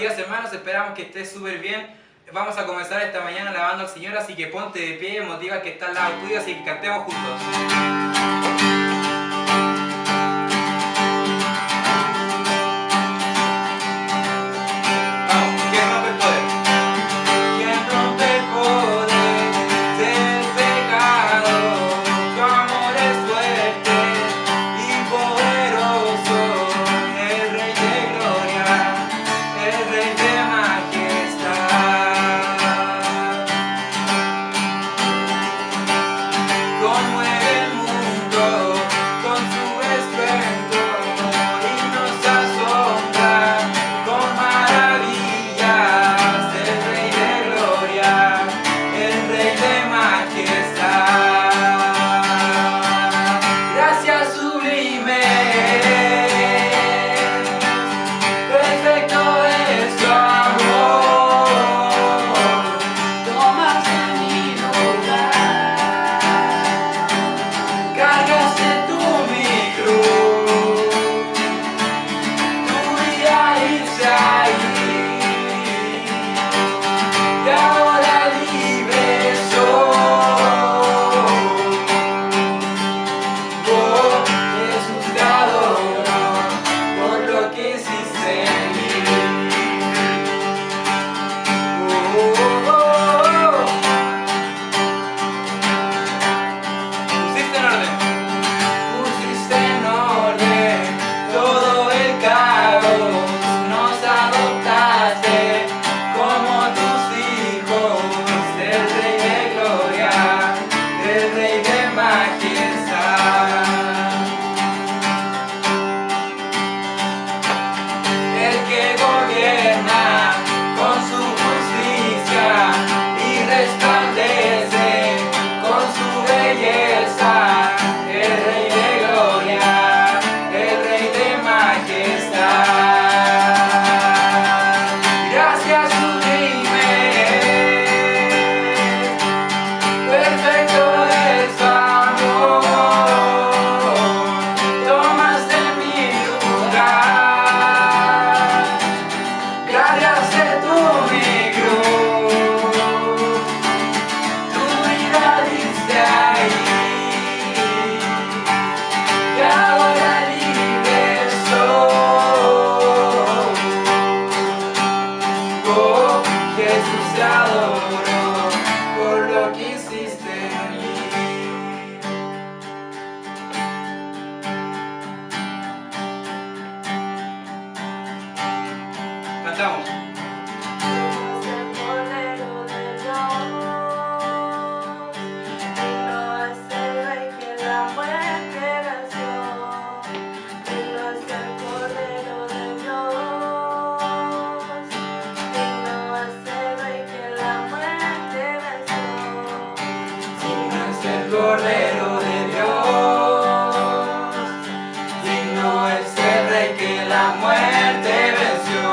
días, hermanos, esperamos que estés súper bien. Vamos a comenzar esta mañana alabando al Señor, así que ponte de pie, motiva al que está al lado tuyo, así que cantemos juntos. Cantamos. Cordero de Dios, digno es el Rey que la muerte venció,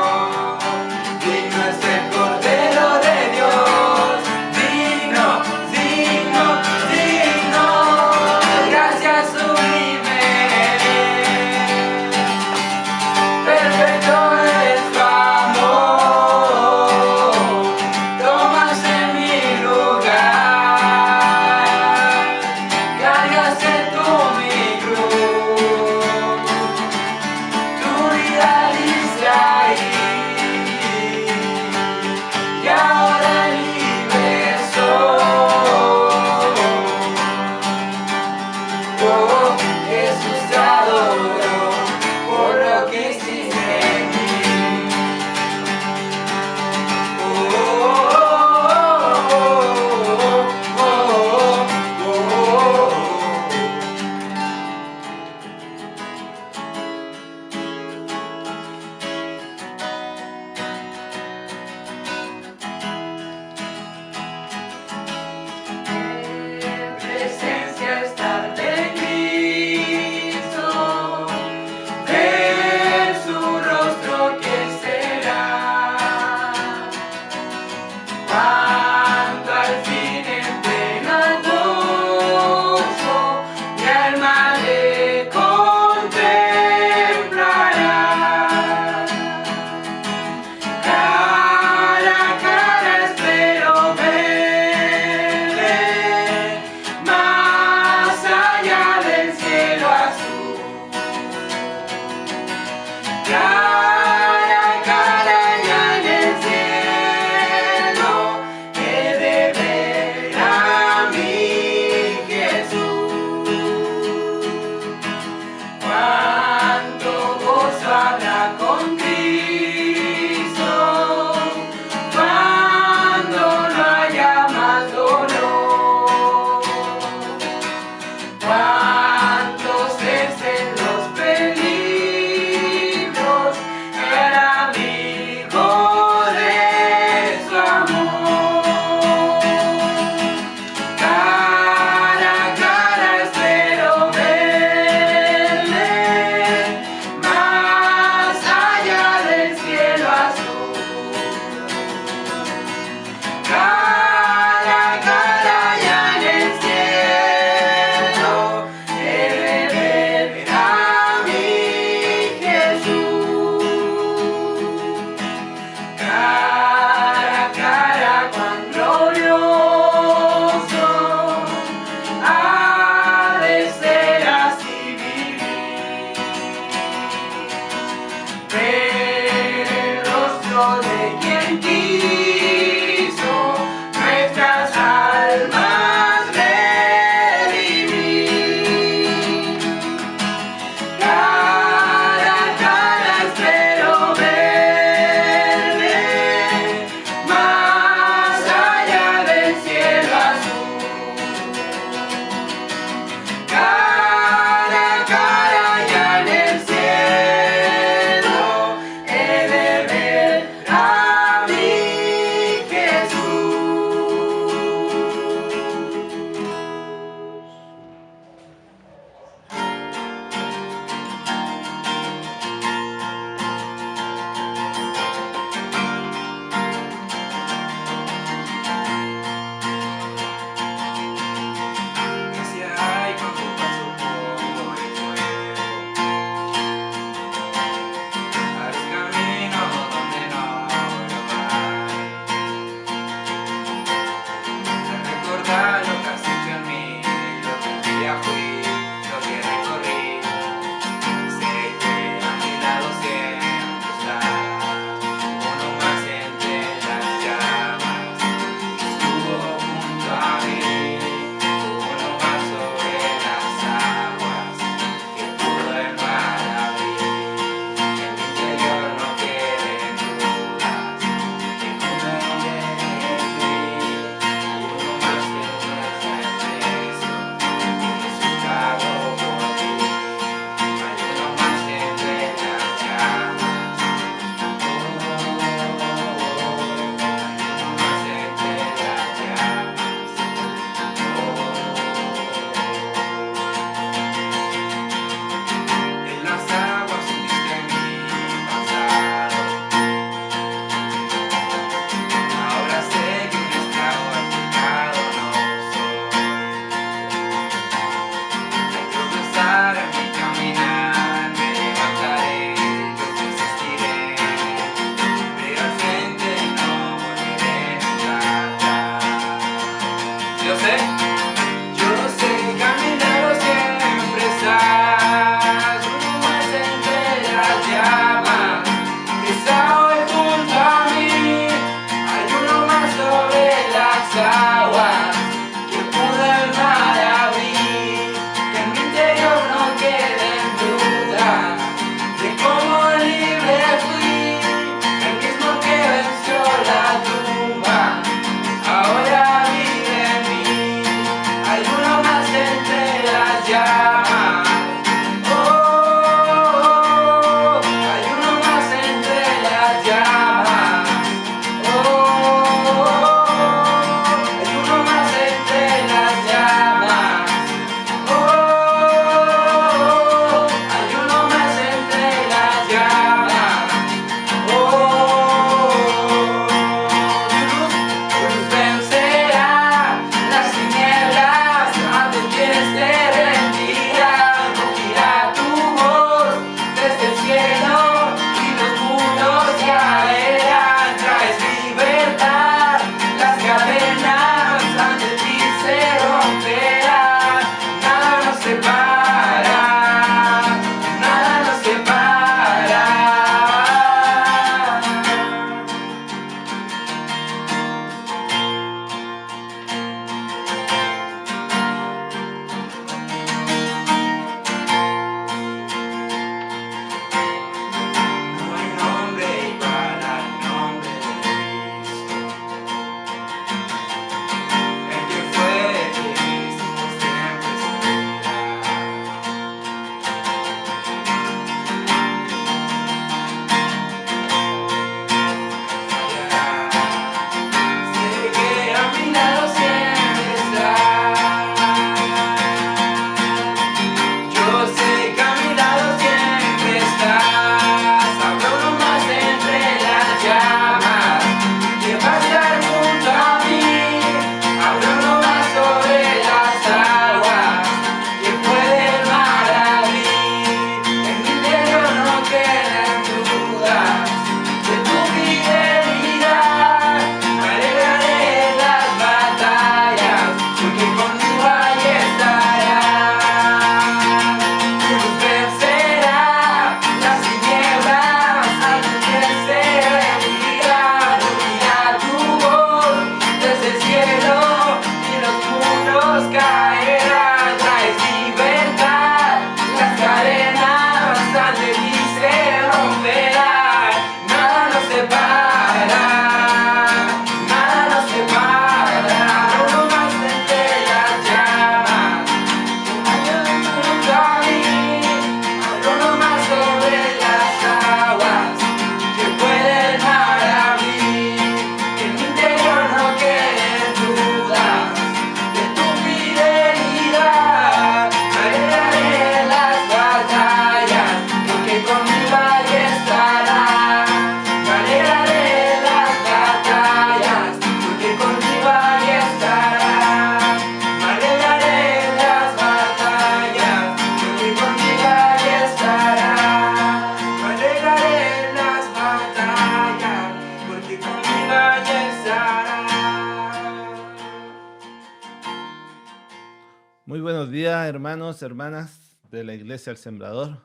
días, hermanos, hermanas de la Iglesia El Sembrador.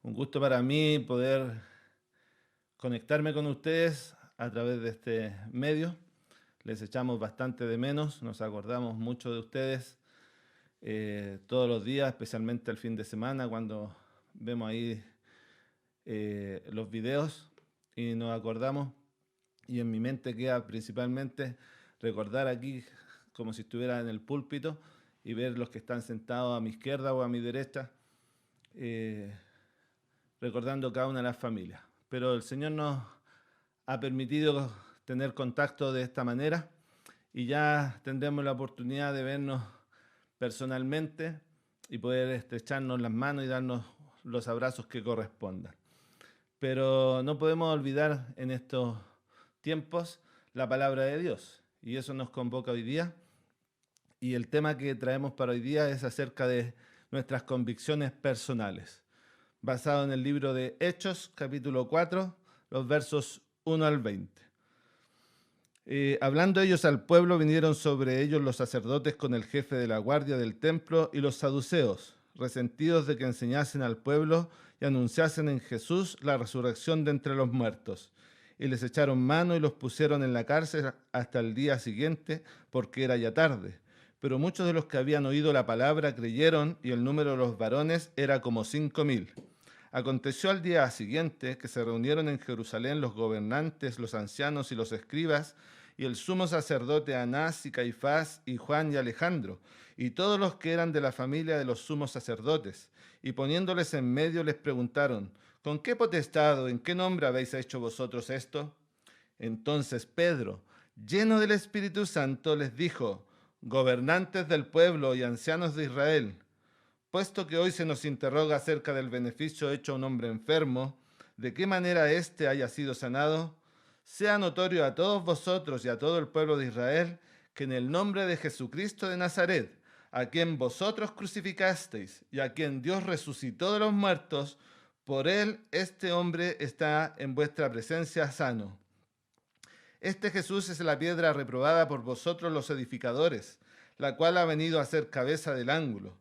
Un gusto para mí poder conectarme con ustedes a través de este medio. Les echamos bastante de menos, nos acordamos mucho de ustedes todos los días, especialmente el fin de semana, cuando vemos ahí los videos y nos acordamos. Y en mi mente queda principalmente recordar aquí, como si estuviera en el púlpito, y ver los que están sentados a mi izquierda o a mi derecha, recordando cada una de las familias. Pero el Señor nos ha permitido tener contacto de esta manera y ya tendremos la oportunidad de vernos personalmente y poder estrecharnos las manos y darnos los abrazos que correspondan. Pero no podemos olvidar en estos tiempos la palabra de Dios, y eso nos convoca hoy día. Y el tema que traemos para hoy día es acerca de nuestras convicciones personales, basado en el libro de Hechos, capítulo 4, los versos 1 al 20. Hablando ellos al pueblo, vinieron sobre ellos los sacerdotes con el jefe de la guardia del templo y los saduceos, resentidos de que enseñasen al pueblo y anunciasen en Jesús la resurrección de entre los muertos. Y les echaron mano y los pusieron en la cárcel hasta el día siguiente, porque era ya tarde. Pero muchos de los que habían oído la palabra creyeron, y el número de los varones era como 5,000. Aconteció al día siguiente que se reunieron en Jerusalén los gobernantes, los ancianos y los escribas, y el sumo sacerdote Anás y Caifás y Juan y Alejandro, y todos los que eran de la familia de los sumos sacerdotes. Y poniéndoles en medio les preguntaron: ¿con qué potestad o en qué nombre habéis hecho vosotros esto? Entonces Pedro, lleno del Espíritu Santo, les dijo: gobernantes del pueblo y ancianos de Israel, puesto que hoy se nos interroga acerca del beneficio hecho a un hombre enfermo, de qué manera éste haya sido sanado, sea notorio a todos vosotros y a todo el pueblo de Israel que en el nombre de Jesucristo de Nazaret, a quien vosotros crucificasteis y a quien Dios resucitó de los muertos, por él este hombre está en vuestra presencia sano. Este Jesús es la piedra reprobada por vosotros los edificadores, la cual ha venido a ser cabeza del ángulo.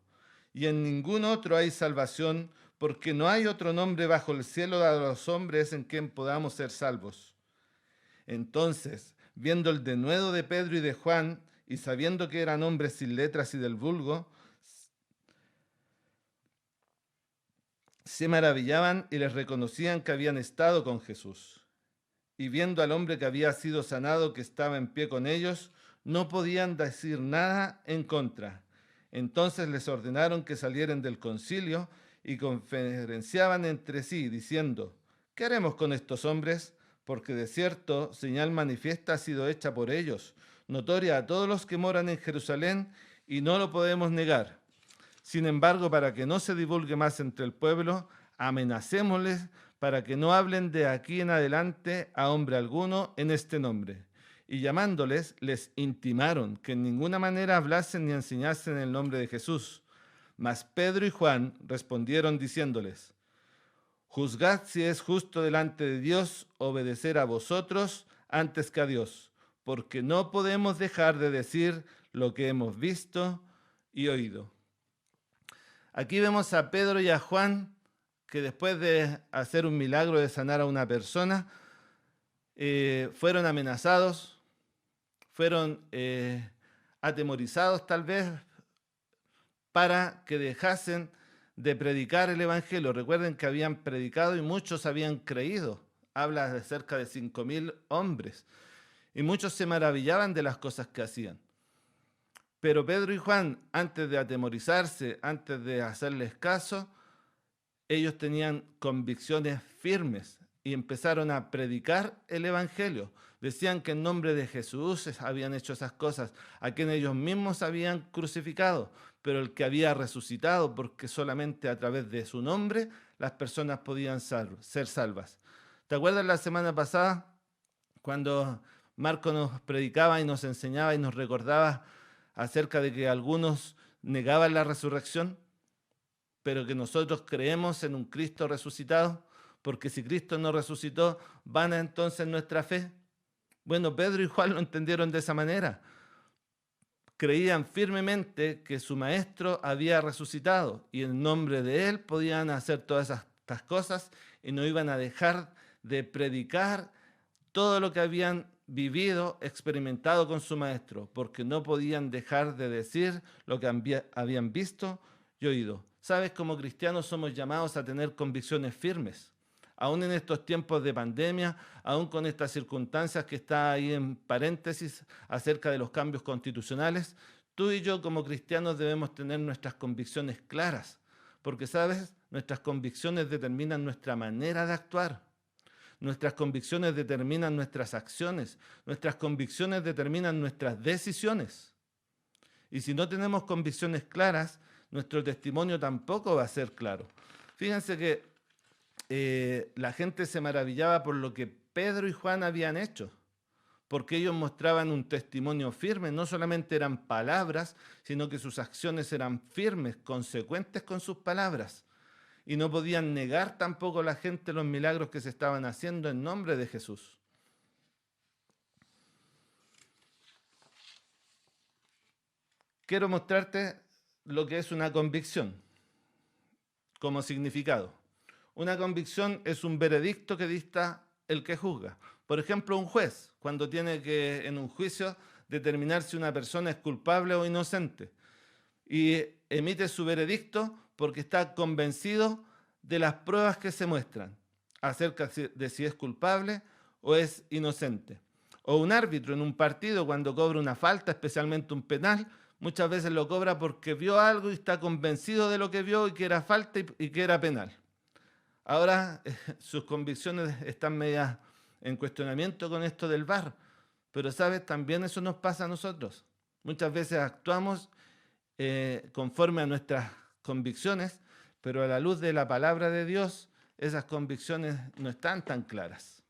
Y en ningún otro hay salvación, porque no hay otro nombre bajo el cielo dado a los hombres en quien podamos ser salvos. Entonces, viendo el denuedo de Pedro y de Juan, y sabiendo que eran hombres sin letras y del vulgo, se maravillaban y les reconocían que habían estado con Jesús. Y viendo al hombre que había sido sanado, que estaba en pie con ellos, no podían decir nada en contra. Entonces les ordenaron que salieran del concilio y conferenciaban entre sí, diciendo: ¿qué haremos con estos hombres? Porque de cierto señal manifiesta ha sido hecha por ellos, notoria a todos los que moran en Jerusalén, y no lo podemos negar. Sin embargo, para que no se divulgue más entre el pueblo, amenacémosles para que no hablen de aquí en adelante a hombre alguno en este nombre. Y llamándoles, les intimaron que en ninguna manera hablasen ni enseñasen el nombre de Jesús. Mas Pedro y Juan respondieron diciéndoles: juzgad si es justo delante de Dios obedecer a vosotros antes que a Dios, porque no podemos dejar de decir lo que hemos visto y oído. Aquí vemos a Pedro y a Juan que después de hacer un milagro de sanar a una persona, fueron amenazados, fueron atemorizados tal vez para que dejasen de predicar el Evangelio. Recuerden que habían predicado y muchos habían creído. Habla de cerca de 5,000 hombres. Y muchos se maravillaban de las cosas que hacían. Pero Pedro y Juan, antes de atemorizarse, antes de hacerles caso, ellos tenían convicciones firmes y empezaron a predicar el Evangelio. Decían que en nombre de Jesús habían hecho esas cosas, a quien ellos mismos habían crucificado, pero el que había resucitado, porque solamente a través de su nombre las personas podían ser salvas. ¿Te acuerdas la semana pasada cuando Marco nos predicaba y nos enseñaba y nos recordaba acerca de que algunos negaban la resurrección, pero que nosotros creemos en un Cristo resucitado? Porque si Cristo no resucitó, ¿vana entonces nuestra fe? Bueno, Pedro y Juan lo entendieron de esa manera. creían firmemente que su maestro había resucitado y en nombre de él podían hacer todas estas cosas y no iban a dejar de predicar todo lo que habían vivido, experimentado con su maestro, porque no podían dejar de decir lo que habían visto y oído. Sabes, como cristianos somos llamados a tener convicciones firmes. Aún en estos tiempos de pandemia, aún con estas circunstancias que está ahí en paréntesis acerca de los cambios constitucionales, tú y yo como cristianos debemos tener nuestras convicciones claras, porque, ¿sabes? Nuestras convicciones determinan nuestra manera de actuar. Nuestras convicciones determinan nuestras acciones. Nuestras convicciones determinan nuestras decisiones. Y si no tenemos convicciones claras, nuestro testimonio tampoco va a ser claro. Fíjense que la gente se maravillaba por lo que Pedro y Juan habían hecho, porque ellos mostraban un testimonio firme, no solamente eran palabras, sino que sus acciones eran firmes, consecuentes con sus palabras. Y no podían negar tampoco a la gente los milagros que se estaban haciendo en nombre de Jesús. Quiero mostrarte lo que es una convicción como significado. Una convicción es un veredicto que dicta el que juzga. Por ejemplo, un juez, cuando tiene que en un juicio determinar si una persona es culpable o inocente. Y emite su veredicto porque está convencido de las pruebas que se muestran acerca de si es culpable o es inocente. O un árbitro en un partido cuando cobra una falta, especialmente un penal, muchas veces lo cobra porque vio algo y está convencido de lo que vio y que era falta y que era penal. Ahora sus convicciones están medias en cuestionamiento con esto del VAR, pero sabes, también eso nos pasa a nosotros. Muchas veces actuamos conforme a nuestras convicciones, pero a la luz de la palabra de Dios, esas convicciones no están tan claras.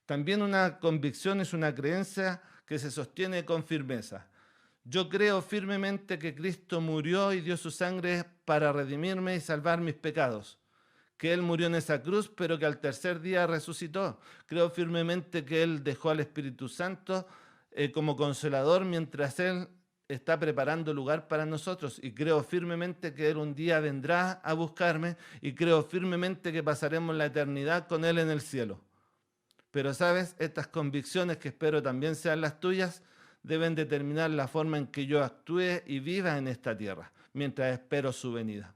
También una convicción es una creencia que se sostiene con firmeza. Yo creo firmemente que Cristo murió y dio su sangre para redimirme y salvar mis pecados. Que Él murió en esa cruz, pero que al tercer día resucitó. Creo firmemente que Él dejó al Espíritu Santo como consolador mientras Él está preparando lugar para nosotros. Y creo firmemente que Él un día vendrá a buscarme y creo firmemente que pasaremos la eternidad con Él en el cielo. Pero, ¿sabes? Estas convicciones, que espero también sean las tuyas, deben determinar la forma en que yo actúe y viva en esta tierra, mientras espero su venida.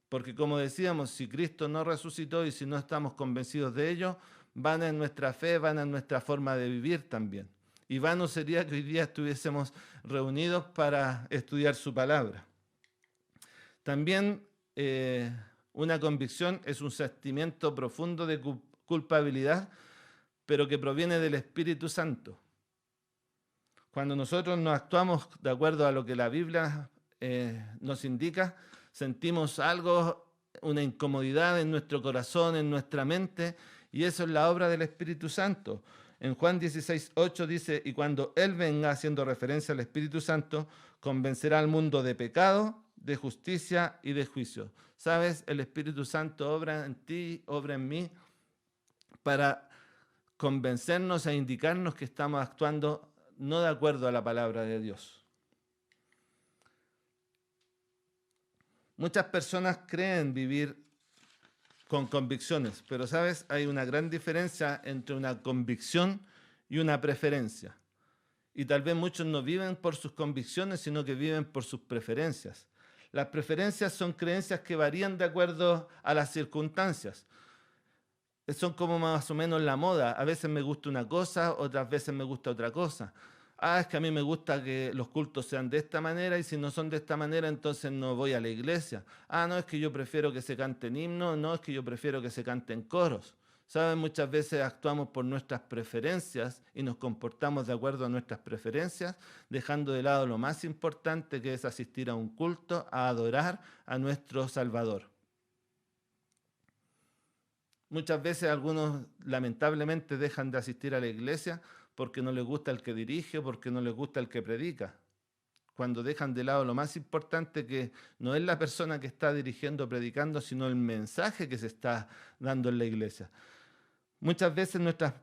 Porque como decíamos, si Cristo no resucitó y si no estamos convencidos de ello, van en nuestra fe, van en nuestra forma de vivir también. Y vano sería que hoy día estuviésemos reunidos para estudiar su palabra. También una convicción es un sentimiento profundo de culpabilidad, pero que proviene del Espíritu Santo. Cuando nosotros no actuamos de acuerdo a lo que la Biblia nos indica, sentimos algo, una incomodidad en nuestro corazón, en nuestra mente, y eso es la obra del Espíritu Santo. En Juan 16:8 dice, y cuando Él venga, haciendo referencia al Espíritu Santo, convencerá al mundo de pecado, de justicia y de juicio. ¿Sabes? El Espíritu Santo obra en ti, obra en mí, para convencernos e indicarnos que estamos actuando no de acuerdo a la palabra de Dios. Muchas personas creen vivir con convicciones, pero ¿sabes? Hay una gran diferencia entre una convicción y una preferencia. Y tal vez muchos no viven por sus convicciones, sino que viven por sus preferencias. Las preferencias son creencias que varían de acuerdo a las circunstancias. Son como más o menos la moda. A veces me gusta una cosa, otras veces me gusta otra cosa. Es que a mí me gusta que los cultos sean de esta manera y si no son de esta manera, entonces no voy a la iglesia. No, es que yo prefiero que se canten himnos, no, es que yo prefiero que se canten coros. ¿Saben? Muchas veces actuamos por nuestras preferencias y nos comportamos de acuerdo a nuestras preferencias, dejando de lado lo más importante, que es asistir a un culto, a adorar a nuestro Salvador. Muchas veces algunos lamentablemente dejan de asistir a la iglesia porque no les gusta el que dirige o porque no les gusta el que predica. Cuando dejan de lado lo más importante, que no es la persona que está dirigiendo o predicando, sino el mensaje que se está dando en la iglesia. Muchas veces nuestras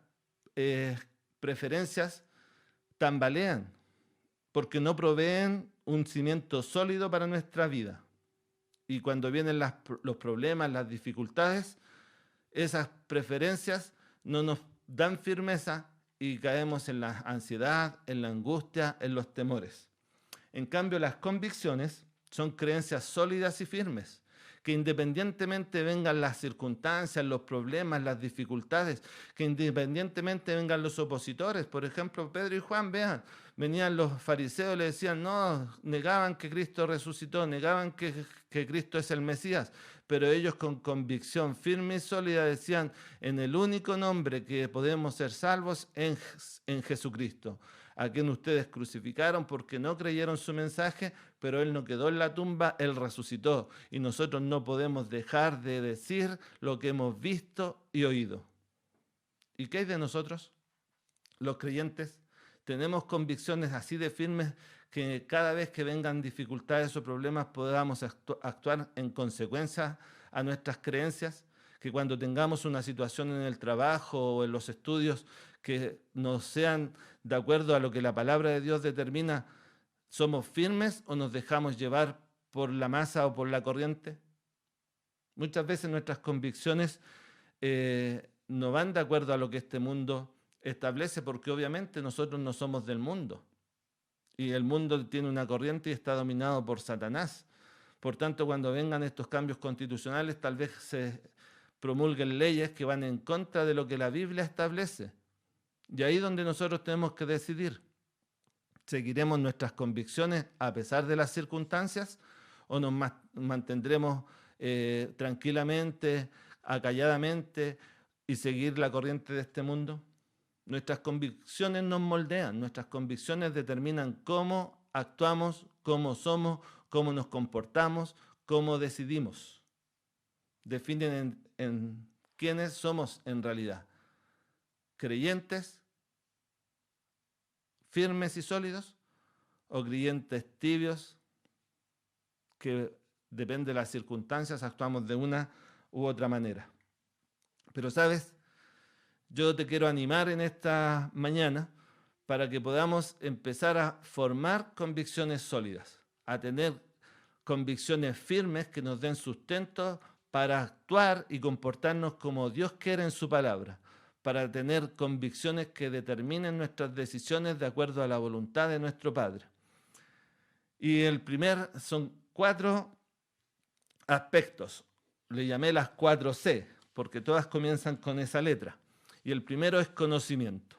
preferencias tambalean porque no proveen un cimiento sólido para nuestra vida. Y cuando vienen los problemas, las dificultades, esas preferencias no nos dan firmeza y caemos en la ansiedad, en la angustia, en los temores. En cambio, las convicciones son creencias sólidas y firmes, que independientemente vengan las circunstancias, los problemas, las dificultades, que independientemente vengan los opositores, por ejemplo, Pedro y Juan, vean, venían los fariseos, le decían, no, negaban que Cristo resucitó, negaban que Cristo es el Mesías, pero ellos con convicción firme y sólida decían, en el único nombre que podemos ser salvos, en Jesucristo, a quien ustedes crucificaron porque no creyeron su mensaje, pero Él no quedó en la tumba, Él resucitó. Y nosotros no podemos dejar de decir lo que hemos visto y oído. ¿Y qué hay de nosotros? Los creyentes tenemos convicciones así de firmes que cada vez que vengan dificultades o problemas podamos actuar en consecuencia a nuestras creencias, que cuando tengamos una situación en el trabajo o en los estudios que no sean de acuerdo a lo que la palabra de Dios determina, ¿somos firmes o nos dejamos llevar por la masa o por la corriente? Muchas veces nuestras convicciones no van de acuerdo a lo que este mundo establece, porque obviamente nosotros no somos del mundo. Y el mundo tiene una corriente y está dominado por Satanás. Por tanto, cuando vengan estos cambios constitucionales, tal vez se promulguen leyes que van en contra de lo que la Biblia establece. Y ahí es donde nosotros tenemos que decidir. ¿Seguiremos nuestras convicciones a pesar de las circunstancias o nos mantendremos tranquilamente, acalladamente y seguir la corriente de este mundo? Nuestras convicciones nos moldean, nuestras convicciones determinan cómo actuamos, cómo somos, cómo nos comportamos, cómo decidimos. Definen en quiénes somos en realidad. ¿Creyentes firmes y sólidos o creyentes tibios que depende de las circunstancias actuamos de una u otra manera? Pero sabes, yo te quiero animar en esta mañana para que podamos empezar a formar convicciones sólidas, a tener convicciones firmes que nos den sustento para actuar y comportarnos como Dios quiere en su palabra, para tener convicciones que determinen nuestras decisiones de acuerdo a la voluntad de nuestro Padre. Y el primer son 4 aspectos, le llamé las 4C, porque todas comienzan con esa letra. Y el primero es conocimiento.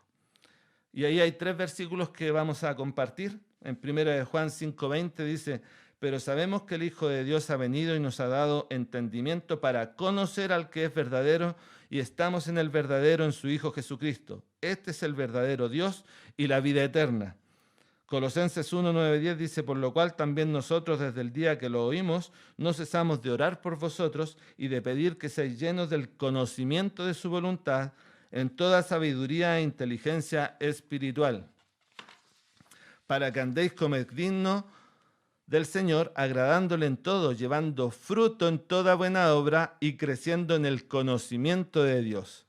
Y ahí hay 3 versículos que vamos a compartir. En 1 Juan 5:20 dice, pero sabemos que el Hijo de Dios ha venido y nos ha dado entendimiento para conocer al que es verdadero, y estamos en el verdadero, en su Hijo Jesucristo. Este es el verdadero Dios y la vida eterna. Colosenses 1:9-10 dice, por lo cual también nosotros desde el día que lo oímos, no cesamos de orar por vosotros y de pedir que seáis llenos del conocimiento de su voluntad, en toda sabiduría e inteligencia espiritual, para que andéis como es digno del Señor, agradándole en todo, llevando fruto en toda buena obra y creciendo en el conocimiento de Dios.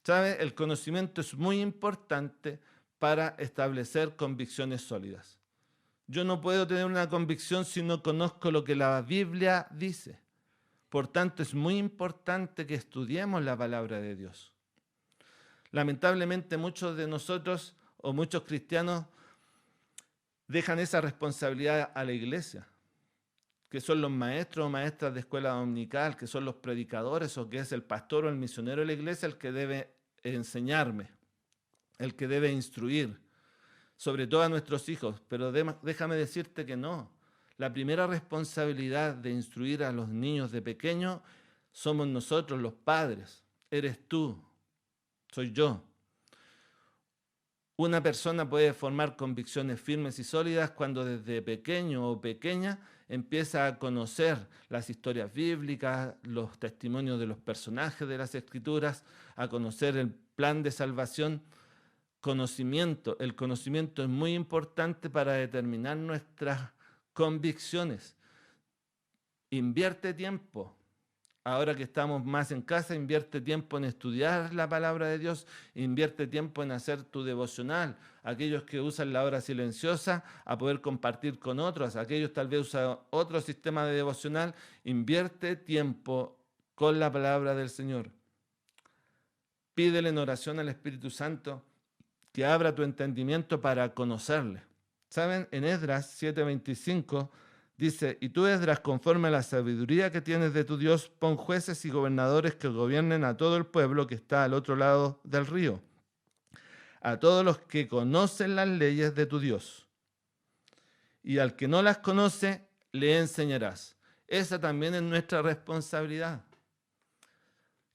¿Sabe? El conocimiento es muy importante para establecer convicciones sólidas. Yo no puedo tener una convicción si no conozco lo que la Biblia dice. Por tanto, es muy importante que estudiemos la palabra de Dios. Lamentablemente, muchos de nosotros o muchos cristianos dejan esa responsabilidad a la iglesia, que son los maestros o maestras de escuela dominical, que son los predicadores o que es el pastor o el misionero de la iglesia el que debe enseñarme, el que debe instruir, sobre todo a nuestros hijos. Pero déjame decirte que no. La primera responsabilidad de instruir a los niños de pequeño somos nosotros, los padres. Eres tú, soy yo. Una persona puede formar convicciones firmes y sólidas cuando desde pequeño o pequeña empieza a conocer las historias bíblicas, los testimonios de los personajes de las Escrituras, a conocer el plan de salvación. Conocimiento. El conocimiento es muy importante para determinar nuestras convicciones. Invierte tiempo, Ahora que estamos más en casa, invierte tiempo en estudiar la palabra de Dios, invierte tiempo en hacer tu devocional. Aquellos que usan la hora silenciosa, a poder compartir con otros. Aquellos tal vez usan otro sistema de devocional, invierte tiempo con la palabra del Señor. Pídele en oración al Espíritu Santo que abra tu entendimiento para conocerle. ¿Saben? En Esdras 7:25 dice: y tú, Esdras, conforme a la sabiduría que tienes de tu Dios, pon jueces y gobernadores que gobiernen a todo el pueblo que está al otro lado del río, a todos los que conocen las leyes de tu Dios. Y al que no las conoce, le enseñarás. Esa también es nuestra responsabilidad.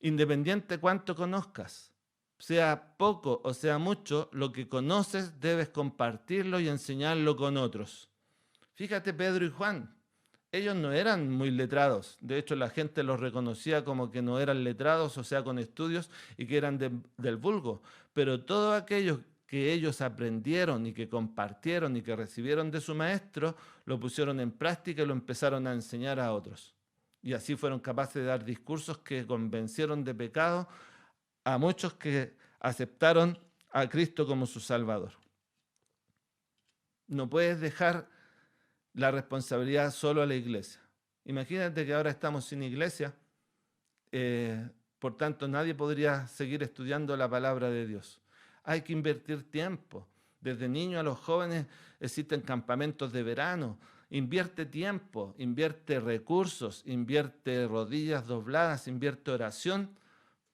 Independiente cuánto conozcas, sea poco o sea mucho, lo que conoces debes compartirlo y enseñarlo con otros. Fíjate, Pedro y Juan, ellos no eran muy letrados. De hecho, la gente los reconocía como que no eran letrados, o sea, con estudios, y que eran del vulgo. Pero todo aquello que ellos aprendieron y que compartieron y que recibieron de su maestro, lo pusieron en práctica y lo empezaron a enseñar a otros. Y así fueron capaces de dar discursos que convencieron de pecado a muchos que aceptaron a Cristo como su Salvador. No puedes dejar la responsabilidad solo a la iglesia. Imagínate que ahora estamos sin iglesia, por tanto nadie podría seguir estudiando la palabra de Dios. Hay que invertir tiempo. Desde niños a los jóvenes existen campamentos de verano. Invierte tiempo, invierte recursos, invierte rodillas dobladas, invierte oración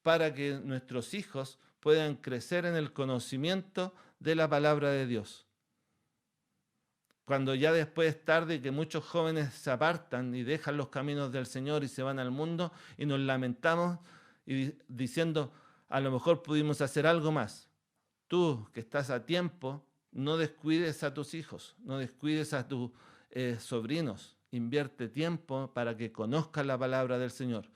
para que nuestros hijos puedan crecer en el conocimiento de la palabra de Dios. Cuando ya después es tarde y que muchos jóvenes se apartan y dejan los caminos del Señor y se van al mundo y nos lamentamos y diciendo, a lo mejor pudimos hacer algo más. Tú que estás a tiempo, no descuides a tus hijos, no descuides a tus sobrinos. Invierte tiempo para que conozcan la palabra del Señor.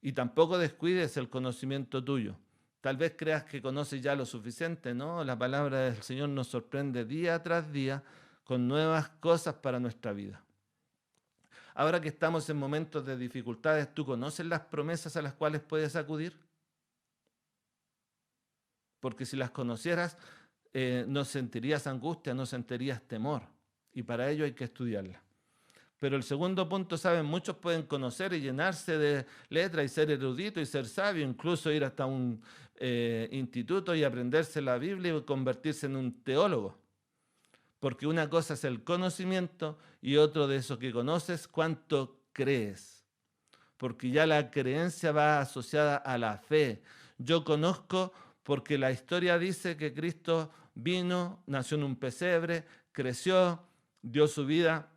Y tampoco descuides el conocimiento tuyo. Tal vez creas que conoces ya lo suficiente, ¿no? La palabra del Señor nos sorprende día tras día con nuevas cosas para nuestra vida. Ahora que estamos en momentos de dificultades, ¿tú conoces las promesas a las cuales puedes acudir? Porque si las conocieras, no sentirías angustia, no sentirías temor. Y para ello hay que estudiarlas. Pero el segundo punto, ¿saben? Muchos pueden conocer y llenarse de letras y ser erudito y ser sabio, incluso ir hasta un instituto y aprenderse la Biblia y convertirse en un teólogo. Porque una cosa es el conocimiento y otro de eso que conoces, cuánto crees. Porque ya la creencia va asociada a la fe. Yo conozco porque la historia dice que Cristo vino, nació en un pesebre, creció, dio su vida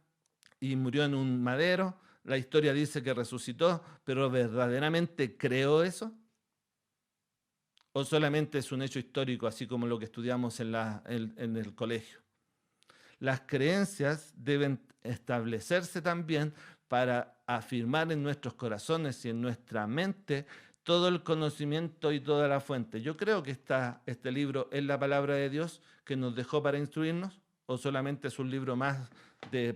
y murió en un madero. La historia dice que resucitó, pero ¿verdaderamente creo eso? ¿O solamente es un hecho histórico, así como lo que estudiamos en el colegio? Las creencias deben establecerse también para afirmar en nuestros corazones y en nuestra mente todo el conocimiento y toda la fuente. Yo creo que este libro es la palabra de Dios que nos dejó para instruirnos, o solamente es un libro más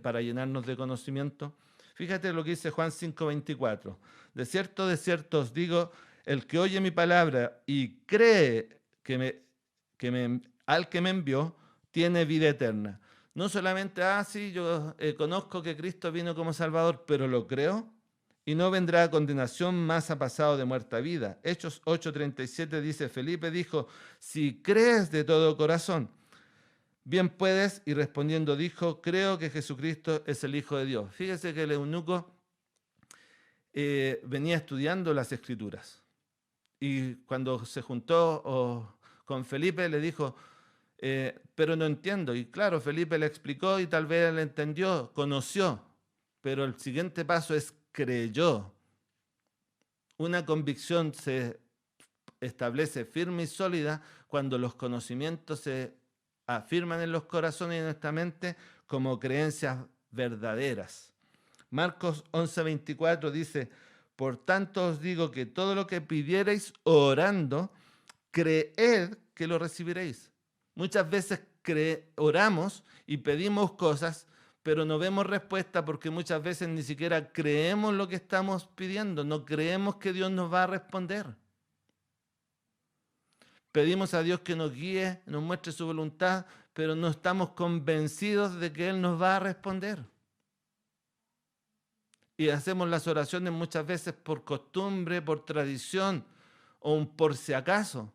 para llenarnos de conocimiento. Fíjate lo que dice Juan 5:24. De cierto os digo, el que oye mi palabra y cree al que me envió, tiene vida eterna. No solamente, sí, yo conozco que Cristo vino como Salvador, pero lo creo y no vendrá a condenación, más ha pasado de muerte a vida. Hechos 8:37 dice, Felipe dijo, si crees de todo corazón, bien puedes, y respondiendo dijo, creo que Jesucristo es el Hijo de Dios. Fíjese que el eunuco venía estudiando las Escrituras y cuando se juntó con Felipe le dijo, pero no entiendo. Y claro, Felipe le explicó y tal vez él entendió, conoció, pero el siguiente paso es creyó. Una convicción se establece firme y sólida cuando los conocimientos se afirman en los corazones y en nuestra mente como creencias verdaderas. Marcos 11:24 dice, por tanto os digo que todo lo que pidiereis orando, creed que lo recibiréis. Muchas veces oramos y pedimos cosas, pero no vemos respuesta porque muchas veces ni siquiera creemos lo que estamos pidiendo, no creemos que Dios nos va a responder. Pedimos a Dios que nos guíe, nos muestre su voluntad, pero no estamos convencidos de que Él nos va a responder. Y hacemos las oraciones muchas veces por costumbre, por tradición o un por si acaso.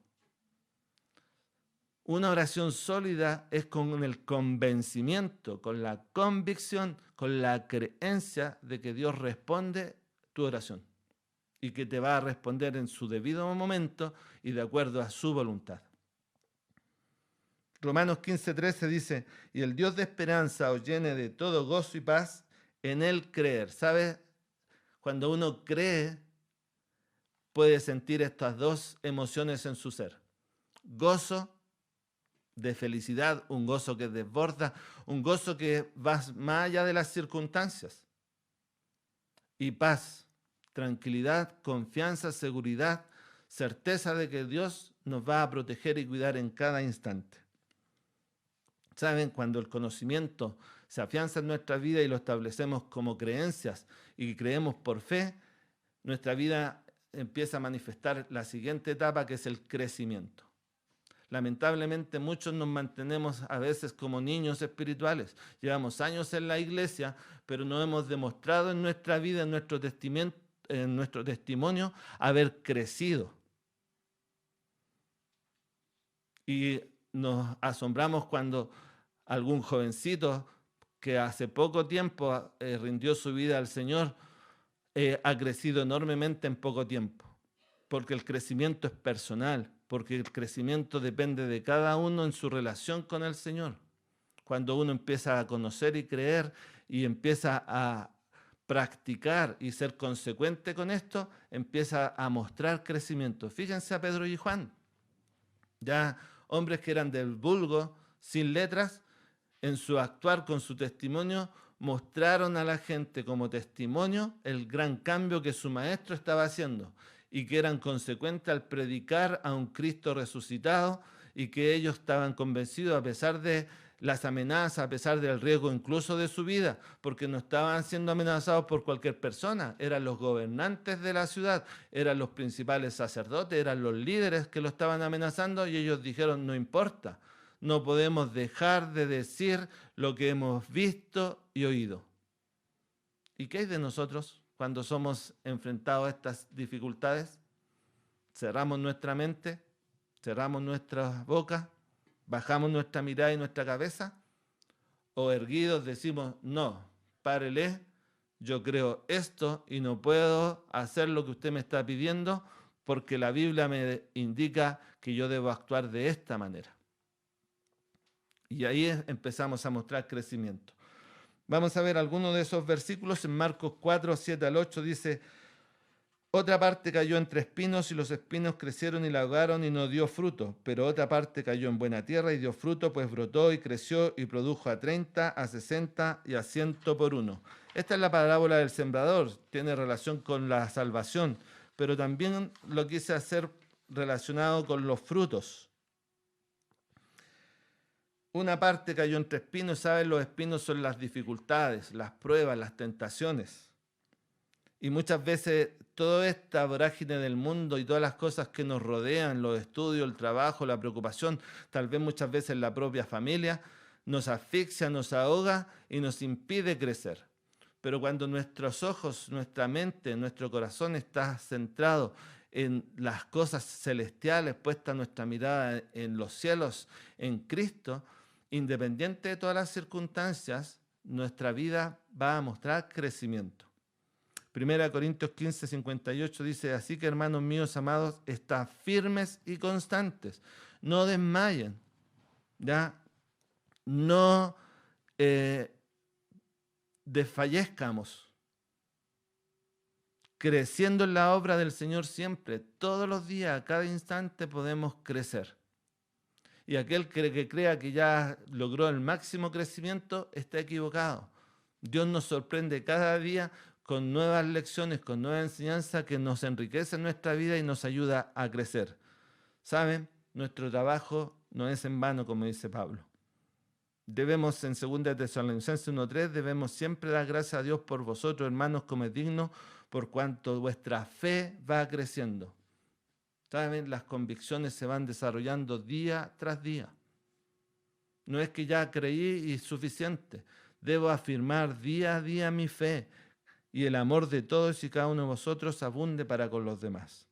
Una oración sólida es con el convencimiento, con la convicción, con la creencia de que Dios responde tu oración y que te va a responder en su debido momento y de acuerdo a su voluntad. Romanos 15:13 dice, y el Dios de esperanza os llene de todo gozo y paz en Él creer. ¿Sabes? Cuando uno cree, puede sentir estas dos emociones en su ser. Gozo de felicidad, un gozo que desborda, un gozo que va más allá de las circunstancias. Y paz, tranquilidad, confianza, seguridad, certeza de que Dios nos va a proteger y cuidar en cada instante. ¿Saben? Cuando el conocimiento se afianza en nuestra vida y lo establecemos como creencias y creemos por fe, nuestra vida empieza a manifestar la siguiente etapa, que es el crecimiento. Lamentablemente muchos nos mantenemos a veces como niños espirituales. Llevamos años en la iglesia, pero no hemos demostrado en nuestra vida, en nuestro testimonio, haber crecido. Y nos asombramos cuando algún jovencito que hace poco tiempo rindió su vida al Señor ha crecido enormemente en poco tiempo. Porque el crecimiento es personal, porque el crecimiento depende de cada uno en su relación con el Señor. Cuando uno empieza a conocer y creer y empieza a practicar y ser consecuente con esto, empieza a mostrar crecimiento. Fíjense a Pedro y Juan, ya hombres que eran del vulgo, sin letras, en su actuar con su testimonio, mostraron a la gente como testimonio el gran cambio que su maestro estaba haciendo y que eran consecuentes al predicar a un Cristo resucitado y que ellos estaban convencidos a pesar de las amenazas, a pesar del riesgo incluso de su vida, porque no estaban siendo amenazados por cualquier persona, eran los gobernantes de la ciudad, eran los principales sacerdotes, eran los líderes que lo estaban amenazando y ellos dijeron, no importa, no podemos dejar de decir lo que hemos visto y oído. ¿Y qué hay de nosotros cuando somos enfrentados a estas dificultades? Cerramos nuestra mente, cerramos nuestras bocas, bajamos nuestra mirada y nuestra cabeza, o erguidos decimos, no, párele, yo creo esto y no puedo hacer lo que usted me está pidiendo porque la Biblia me indica que yo debo actuar de esta manera. Y ahí empezamos a mostrar crecimiento. Vamos a ver algunos de esos versículos. En Marcos 4, 7 al 8 dice, otra parte cayó entre espinos y los espinos crecieron y la ahogaron y no dio fruto. Pero otra parte cayó en buena tierra y dio fruto, pues brotó y creció y produjo a 30, a 60 y a 100 por uno. Esta es la parábola del sembrador. Tiene relación con la salvación, pero también lo quise hacer relacionado con los frutos. Una parte cayó entre espinos, ¿saben? Los espinos son las dificultades, las pruebas, las tentaciones. Y muchas veces toda esta vorágine del mundo y todas las cosas que nos rodean, los estudios, el trabajo, la preocupación, tal vez muchas veces la propia familia, nos asfixia, nos ahoga y nos impide crecer. Pero cuando nuestros ojos, nuestra mente, nuestro corazón está centrado en las cosas celestiales, puesta nuestra mirada en los cielos, en Cristo, independiente de todas las circunstancias, nuestra vida va a mostrar crecimiento. 1 Corintios 15, 58 dice, así que hermanos míos amados, estad firmes y constantes, no desmayen, ¿ya? No desfallezcamos, creciendo en la obra del Señor siempre, todos los días, a cada instante podemos crecer. Y aquel que crea que ya logró el máximo crecimiento está equivocado. Dios nos sorprende cada día con nuevas lecciones, con nuevas enseñanzas que nos enriquecen nuestra vida y nos ayuda a crecer. ¿Saben? Nuestro trabajo no es en vano, como dice Pablo. Debemos, en 2 Tesalonicenses 1:3, debemos siempre dar gracias a Dios por vosotros, hermanos, como es digno, por cuanto vuestra fe va creciendo. ¿Saben? Las convicciones se van desarrollando día tras día. No es que ya creí y es suficiente. Debo afirmar día a día mi fe y el amor de todos y cada uno de vosotros abunde para con los demás.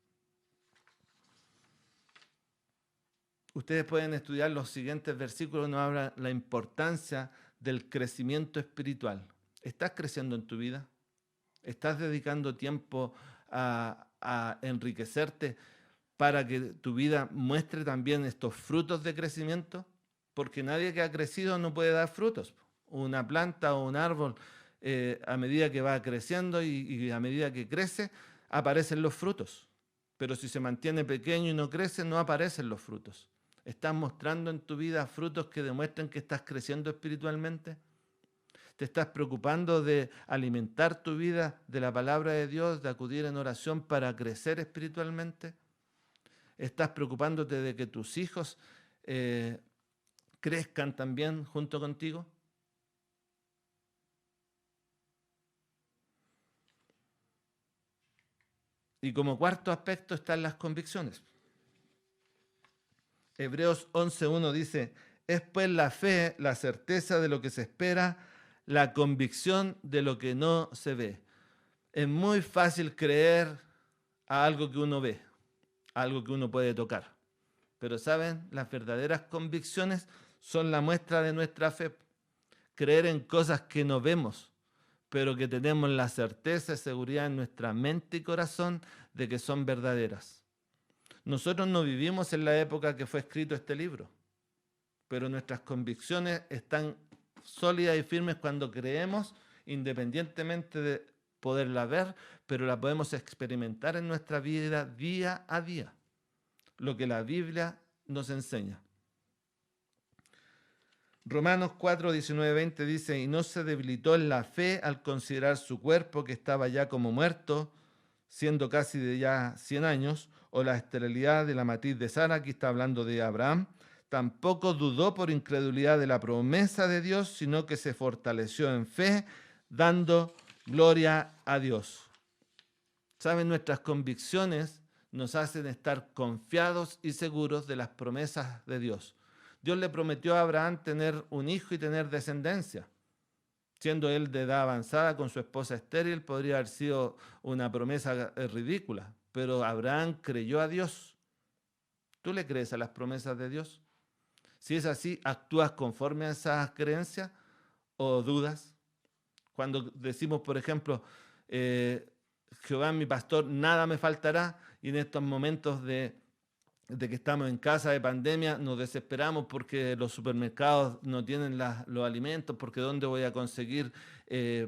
Ustedes pueden estudiar los siguientes versículos, nos habla la importancia del crecimiento espiritual. ¿Estás creciendo en tu vida? ¿Estás dedicando tiempo a enriquecerte para que tu vida muestre también estos frutos de crecimiento? Porque nadie que ha crecido no puede dar frutos. Una planta o un árbol, a medida que va creciendo y a medida que crece, aparecen los frutos. Pero si se mantiene pequeño y no crece, no aparecen los frutos. ¿Estás mostrando en tu vida frutos que demuestren que estás creciendo espiritualmente? ¿Te estás preocupando de alimentar tu vida de la palabra de Dios, de acudir en oración para crecer espiritualmente? ¿Estás preocupándote de que tus hijos crezcan también junto contigo? Y como cuarto aspecto están las convicciones. Hebreos 11:1 dice, es pues la fe, la certeza de lo que se espera, la convicción de lo que no se ve. Es muy fácil creer a algo que uno ve, algo que uno puede tocar. Pero ¿saben? Las verdaderas convicciones son la muestra de nuestra fe. Creer en cosas que no vemos, pero que tenemos la certeza y seguridad en nuestra mente y corazón de que son verdaderas. Nosotros no vivimos en la época que fue escrito este libro, pero nuestras convicciones están sólidas y firmes cuando creemos, independientemente de poderla ver, pero la podemos experimentar en nuestra vida día a día, lo que la Biblia nos enseña. Romanos 4:19-20 dice, y no se debilitó en la fe al considerar su cuerpo que estaba ya como muerto, siendo casi de ya 100 años, o la esterilidad de la matriz de Sara, aquí está hablando de Abraham, tampoco dudó por incredulidad de la promesa de Dios, sino que se fortaleció en fe, dando gloria a Dios. ¿Saben? Nuestras convicciones nos hacen estar confiados y seguros de las promesas de Dios. Dios le prometió a Abraham tener un hijo y tener descendencia. Siendo él de edad avanzada con su esposa estéril, podría haber sido una promesa ridícula, pero Abraham creyó a Dios. ¿Tú le crees a las promesas de Dios? Si es así, ¿actúas conforme a esas creencias o dudas? Cuando decimos, por ejemplo, Jehová es mi pastor, nada me faltará, y en estos momentos de que estamos en casa de pandemia, nos desesperamos porque los supermercados no tienen los alimentos, porque dónde voy a conseguir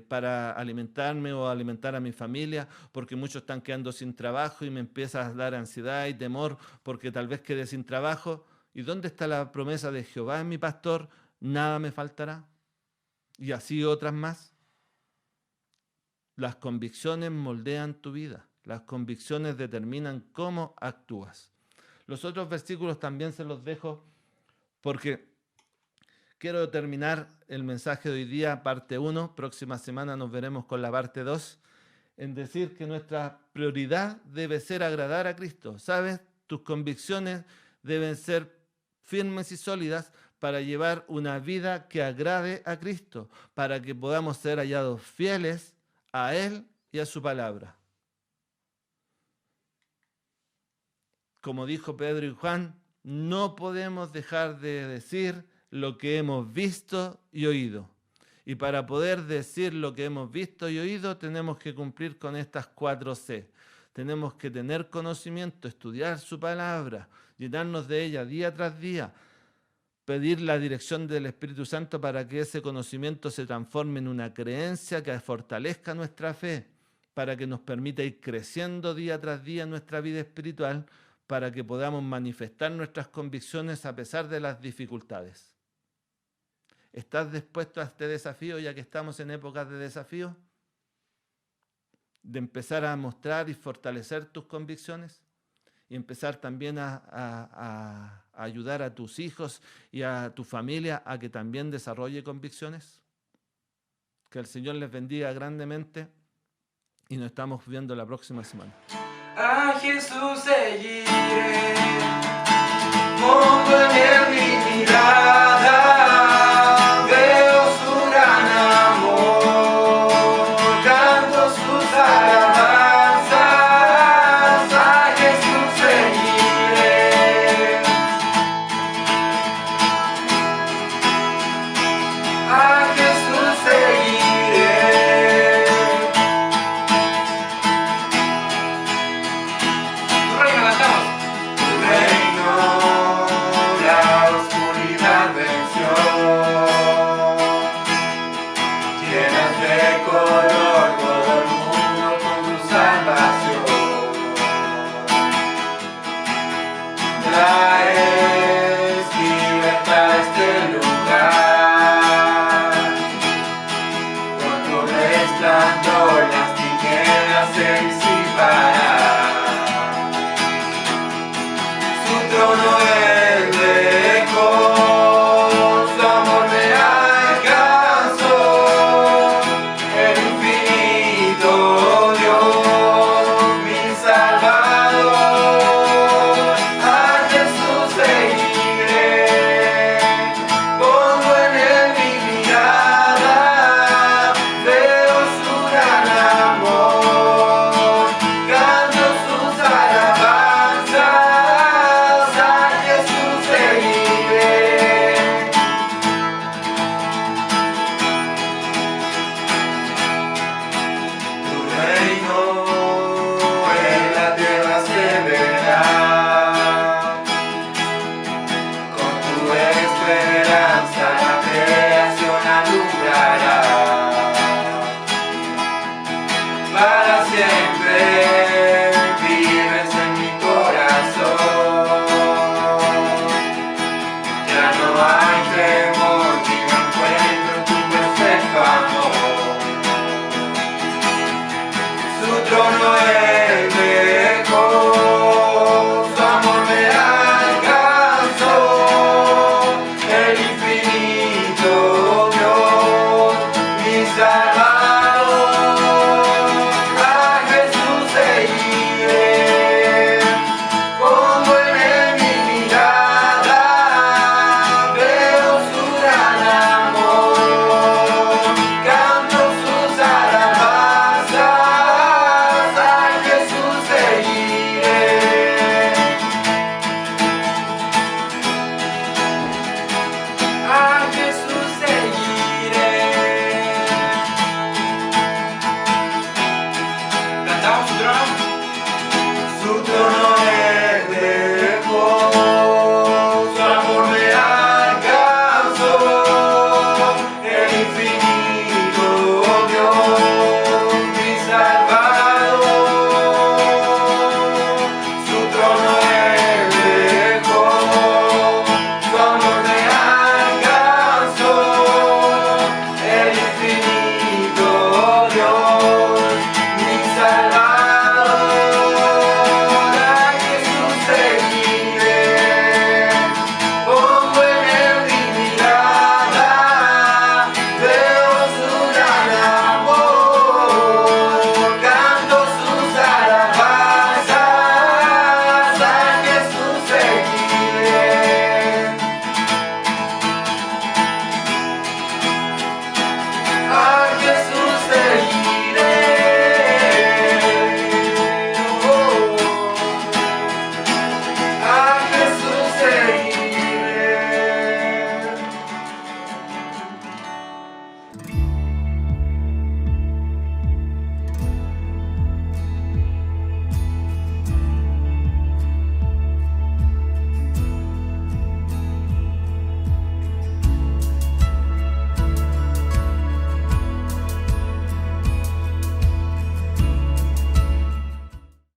para alimentarme o alimentar a mi familia, porque muchos están quedando sin trabajo y me empieza a dar ansiedad y temor porque tal vez quede sin trabajo. ¿Y dónde está la promesa de Jehová es mi pastor? Nada me faltará. Y así otras más. Las convicciones moldean tu vida. Las convicciones determinan cómo actúas. Los otros versículos también se los dejo porque quiero terminar el mensaje de hoy día, parte 1. Próxima semana nos veremos con la parte 2. En decir que nuestra prioridad debe ser agradar a Cristo. ¿Sabes? Tus convicciones deben ser firmes y sólidas para llevar una vida que agrade a Cristo, para que podamos ser hallados fieles a Él y a su palabra. Como dijo Pedro y Juan, no podemos dejar de decir lo que hemos visto y oído. Y para poder decir lo que hemos visto y oído, tenemos que cumplir con estas 4 C. Tenemos que tener conocimiento, estudiar su palabra, llenarnos de ella día tras día, pedir la dirección del Espíritu Santo para que ese conocimiento se transforme en una creencia que fortalezca nuestra fe, para que nos permita ir creciendo día tras día en nuestra vida espiritual, para que podamos manifestar nuestras convicciones a pesar de las dificultades. ¿Estás dispuesto a este desafío, ya que estamos en épocas de desafío? ¿De empezar a mostrar y fortalecer tus convicciones? y empezar también a ayudar a tus hijos y a tu familia a que también desarrolle convicciones? Que el Señor les bendiga grandemente y nos estamos viendo la próxima semana. A Jesús seguiré, con mi mirada.